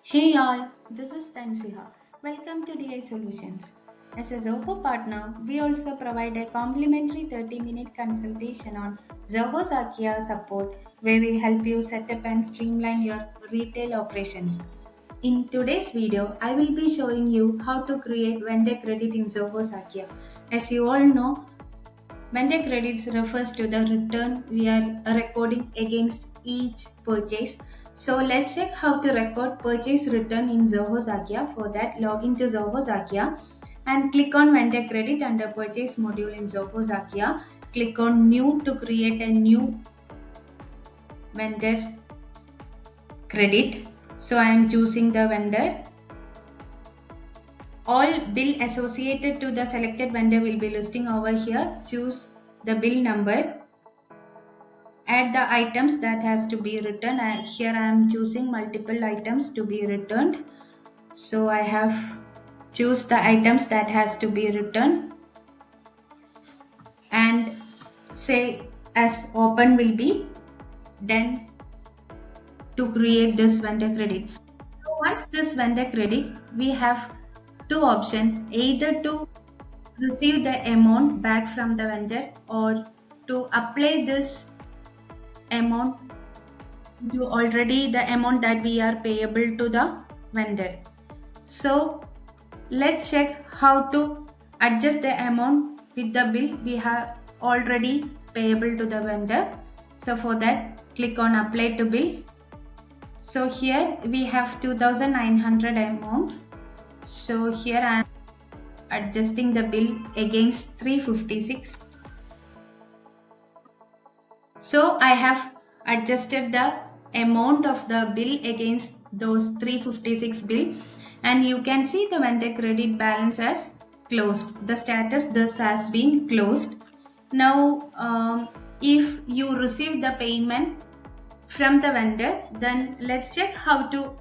Hey y'all, this is Tansiha. Welcome to DI Solutions. As a Zoho partner, we also provide a complimentary 30-minute consultation on Zoho Zakya support where we help you set up and streamline your retail operations. In today's video, I will be showing you how to create vendor credit in Zoho Zakya. As you all know, vendor credits refers to the return we are recording against each purchase. So let's check how to record purchase return in Zoho Zakya. For that, log into Zoho Zakya and click on vendor credit under purchase module in Zoho Zakya. Click on new to create a new vendor credit. So I am choosing the vendor. All bill associated to the selected vendor will be listing over here. Choose the bill number. Add the items that has to be returned. Here I am choosing multiple items to be returned. So I have choose the items that has to be returned and say as open will be done to create this vendor credit. So once this vendor credit, we have two options, either to receive the amount back from the vendor or to apply this amount to already the amount that we are payable to the vendor. So let's check how to adjust the amount with the bill we have already payable to the vendor. So for that, click on apply to bill. So here we have 2900 amount. So here I am adjusting the bill against 356. So I have adjusted the amount of the bill against those 356 bill, and you can see the vendor credit balance as closed. The status thus has been closed. Now if you receive the payment from the vendor, then let's check how to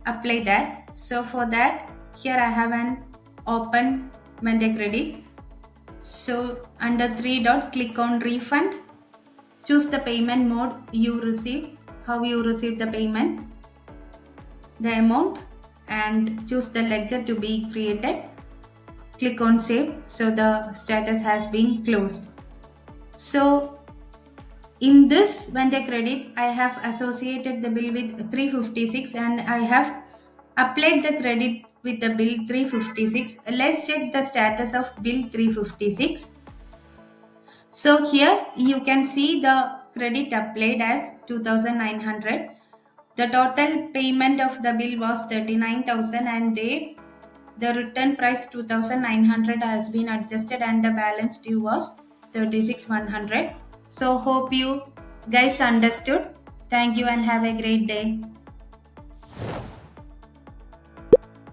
apply that. So for that, here I have an open vendor credit. So under 3 dot, click on refund. Choose the payment mode you receive, how you receive the payment, the amount, and choose the ledger to be created. Click on save. So the status has been closed. So in this vendor credit, I have associated the bill with 356 and I have applied the credit with the bill 356. Let's check the status of bill 356. So here you can see the credit applied as 2900. The total payment of the bill was 39,000 and the return price 2900 has been adjusted and the balance due was 36,100. So hope you guys understood. Thank you and have a great day.